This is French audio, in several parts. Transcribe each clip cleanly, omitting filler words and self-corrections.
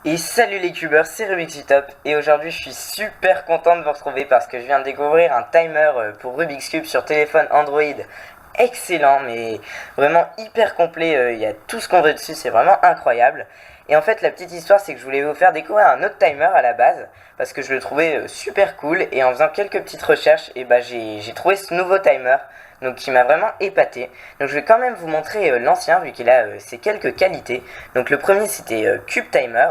Et salut les cubeurs, c'est Rubik's Top et aujourd'hui je suis super content de vous retrouver parce que je viens de découvrir un timer pour Rubik's Cube sur téléphone Android excellent, mais vraiment hyper complet, il y a tout ce qu'on veut dessus, c'est vraiment incroyable. Et en fait la petite histoire c'est que je voulais vous faire découvrir un autre timer à la base parce que je le trouvais super cool et en faisant quelques petites recherches j'ai trouvé ce nouveau timer. Donc qui m'a vraiment épaté. Donc je vais quand même vous montrer l'ancien vu qu'il a ses quelques qualités. Donc le premier c'était Cube Timer.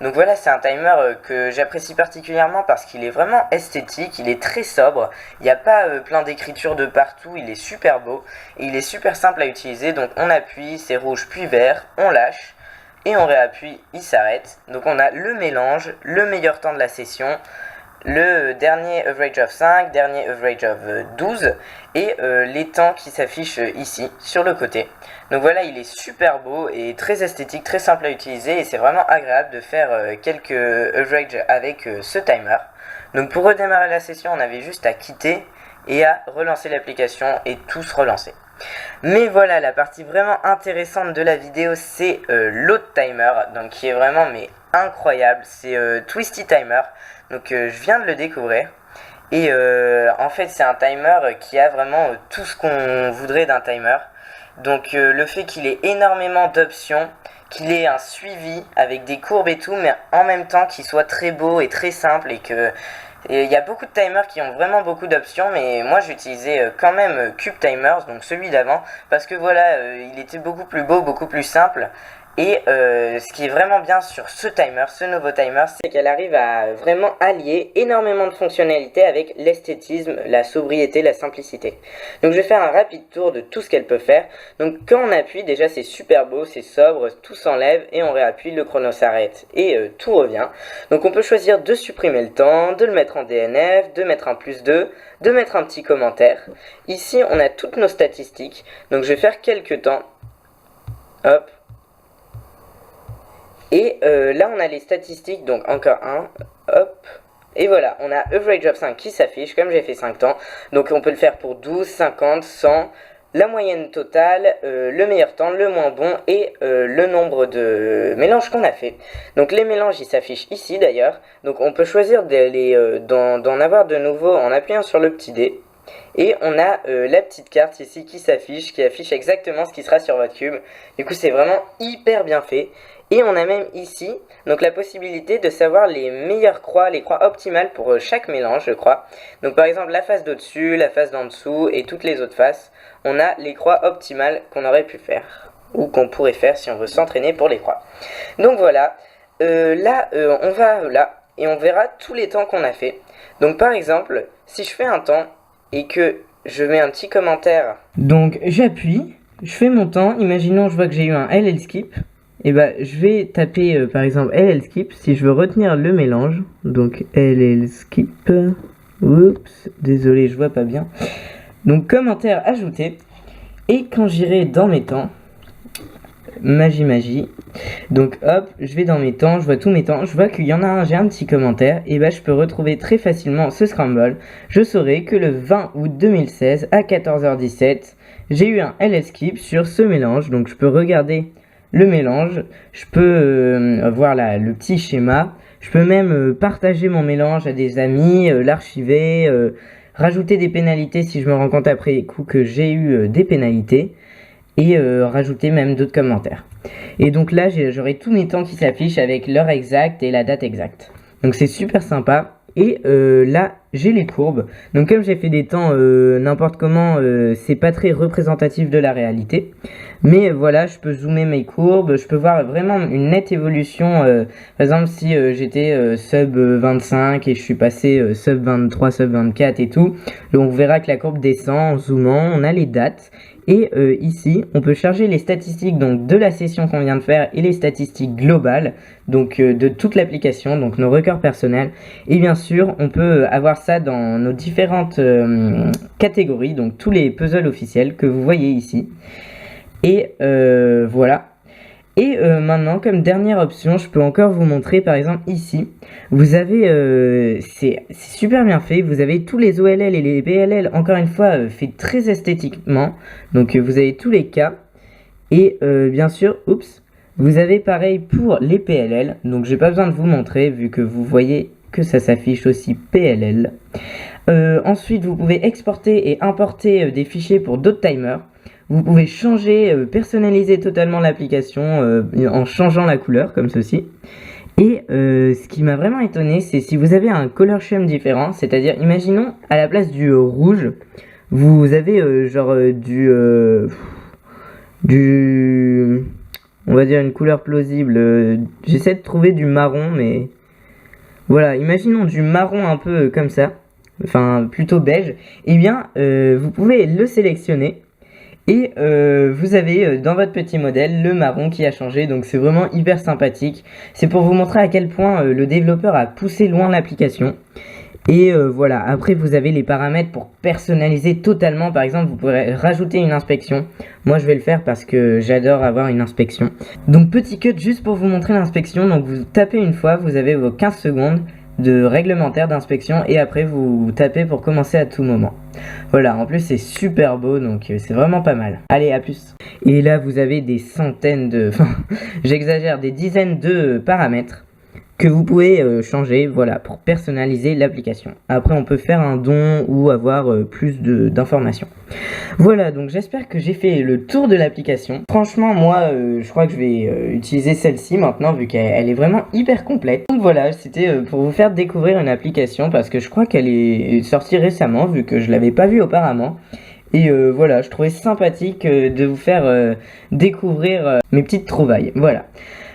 Donc voilà, c'est un timer que j'apprécie particulièrement parce qu'il est vraiment esthétique, il est très sobre, il n'y a pas plein d'écriture de partout, il est super beau et il est super simple à utiliser. Donc on appuie, c'est rouge puis vert, on lâche et on réappuie, il s'arrête. Donc on a le mélange, le meilleur temps de la session, le dernier average of 5, dernier average of 12 et les temps qui s'affichent ici sur le côté. Donc voilà, il est super beau et très esthétique, très simple à utiliser et c'est vraiment agréable de faire quelques averages avec ce timer. Donc pour redémarrer la session, on avait juste à quitter et à relancer l'application et tout se relancer. Mais voilà, la partie vraiment intéressante de la vidéo, c'est l'autre timer, donc qui est vraiment incroyable, c'est Twisty Timer. Donc je viens de le découvrir et en fait c'est un timer qui a vraiment tout ce qu'on voudrait d'un timer. Donc le fait qu'il ait énormément d'options, qu'il ait un suivi avec des courbes et tout, mais en même temps qu'il soit très beau et très simple et que il y a beaucoup de timers qui ont vraiment beaucoup d'options, mais moi j'utilisais quand même Cube Timers, donc celui d'avant, parce que voilà, il était beaucoup plus beau, beaucoup plus simple. Et ce qui est vraiment bien sur ce timer, ce nouveau timer, c'est qu'elle arrive à vraiment allier énormément de fonctionnalités avec l'esthétisme, la sobriété, la simplicité. Donc je vais faire un rapide tour de tout ce qu'elle peut faire. Donc quand on appuie, déjà c'est super beau, c'est sobre, tout s'enlève et on réappuie, le chrono s'arrête et tout revient. Donc on peut choisir de supprimer le temps, de le mettre en DNF, de mettre un +2, de mettre un petit commentaire. Ici on a toutes nos statistiques, donc je vais faire quelques temps. Hop. Et là on a les statistiques, donc encore un, hop, et voilà, on a average of 5 qui s'affiche, comme j'ai fait 5 temps, donc on peut le faire pour 12, 50, 100, la moyenne totale, le meilleur temps, le moins bon, et le nombre de mélanges qu'on a fait. Donc les mélanges ils s'affichent ici d'ailleurs, donc on peut choisir d'en avoir de nouveau en appuyant sur le petit dé. Et on a la petite carte ici qui s'affiche, qui affiche exactement ce qui sera sur votre cube. Du coup c'est vraiment hyper bien fait. Et on a même ici donc la possibilité de savoir les meilleures croix, les croix optimales pour chaque mélange je crois. Donc par exemple la face d'au-dessus, la face d'en dessous et toutes les autres faces. On a les croix optimales qu'on aurait pu faire. Ou qu'on pourrait faire si on veut s'entraîner pour les croix. Donc voilà, on va là et on verra tous les temps qu'on a fait. Donc par exemple, si je fais un temps et que je mets un petit commentaire. Donc j'appuie, je fais mon temps, imaginons je vois que j'ai eu un LL skip. Et bah je vais taper par exemple LL skip si je veux retenir le mélange. Donc LL skip. Oups, désolé, je vois pas bien. Donc commentaire ajouté. Et quand j'irai dans mes temps, magie. Donc hop, je vais dans mes temps, je vois tous mes temps, je vois qu'il y en a un, j'ai un petit commentaire, et bah je peux retrouver très facilement ce scramble. Je saurai que le 20 août 2016 à 14h17, j'ai eu un LL skip sur ce mélange, donc je peux regarder le mélange, je peux voir le petit schéma, je peux même partager mon mélange à des amis, l'archiver, rajouter des pénalités si je me rends compte après coup que j'ai eu des pénalités. Et rajouter même d'autres commentaires. Et donc là j'aurai tous mes temps qui s'affichent avec l'heure exacte et la date exacte. Donc c'est super sympa. Et là j'ai les courbes. Donc comme j'ai fait des temps n'importe comment, c'est pas très représentatif de la réalité. Mais voilà, je peux zoomer mes courbes, je peux voir vraiment une nette évolution. Par exemple si j'étais sub 25 et je suis passé sub 23, sub 24 et tout. Donc on verra que la courbe descend en zoomant, on a les dates. Et ici, on peut charger les statistiques donc, de la session qu'on vient de faire et les statistiques globales donc de toute l'application, donc nos records personnels. Et bien sûr, on peut avoir ça dans nos différentes catégories, donc tous les puzzles officiels que vous voyez ici. Et voilà. Et maintenant, comme dernière option, je peux encore vous montrer, par exemple, ici, vous avez, c'est super bien fait, vous avez tous les OLL et les BLL, encore une fois, fait très esthétiquement, donc vous avez tous les cas, et bien sûr, oups, Vous avez pareil pour les PLL, donc j'ai pas besoin de vous montrer vu que vous voyez que ça s'affiche aussi PLL. Ensuite, vous pouvez exporter et importer des fichiers pour d'autres timers. Vous pouvez changer, personnaliser totalement l'application en changeant la couleur comme ceci. Et ce qui m'a vraiment étonné, c'est si vous avez un color scheme différent, c'est-à-dire imaginons à la place du rouge, vous avez on va dire une couleur plausible. J'essaie de trouver du marron, mais voilà, imaginons du marron un peu comme ça, enfin plutôt beige. Eh bien, vous pouvez le sélectionner. Et vous avez dans votre petit modèle le marron qui a changé, donc c'est vraiment hyper sympathique. C'est pour vous montrer à quel point le développeur a poussé loin l'application. Et voilà, après vous avez les paramètres pour personnaliser totalement. Par exemple, vous pourrez rajouter une inspection. Moi je vais le faire parce que j'adore avoir une inspection. Donc petit cut juste pour vous montrer l'inspection. Donc vous tapez une fois, vous avez vos 15 secondes de réglementaire d'inspection et après vous tapez pour commencer à tout moment. Voilà, en plus c'est super beau, donc c'est vraiment pas mal. Allez, à plus. Et là vous avez des centaines de, enfin j'exagère, des dizaines de paramètres que vous pouvez changer, voilà, pour personnaliser l'application. Après on peut faire un don ou avoir plus d'informations. Voilà, donc j'espère que j'ai fait le tour de l'application. Franchement moi je crois que je vais utiliser celle-ci maintenant vu qu'elle est vraiment hyper complète. Donc voilà, c'était pour vous faire découvrir une application parce que je crois qu'elle est sortie récemment vu que je l'avais pas vue auparavant. Et voilà, je trouvais sympathique de vous faire découvrir mes petites trouvailles. Voilà.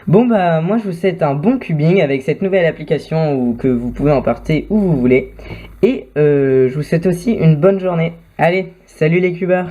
Bon bah moi je vous souhaite un bon cubing avec cette nouvelle application où que vous pouvez emporter où vous voulez. Et je vous souhaite aussi une bonne journée. Allez, salut les cubeurs!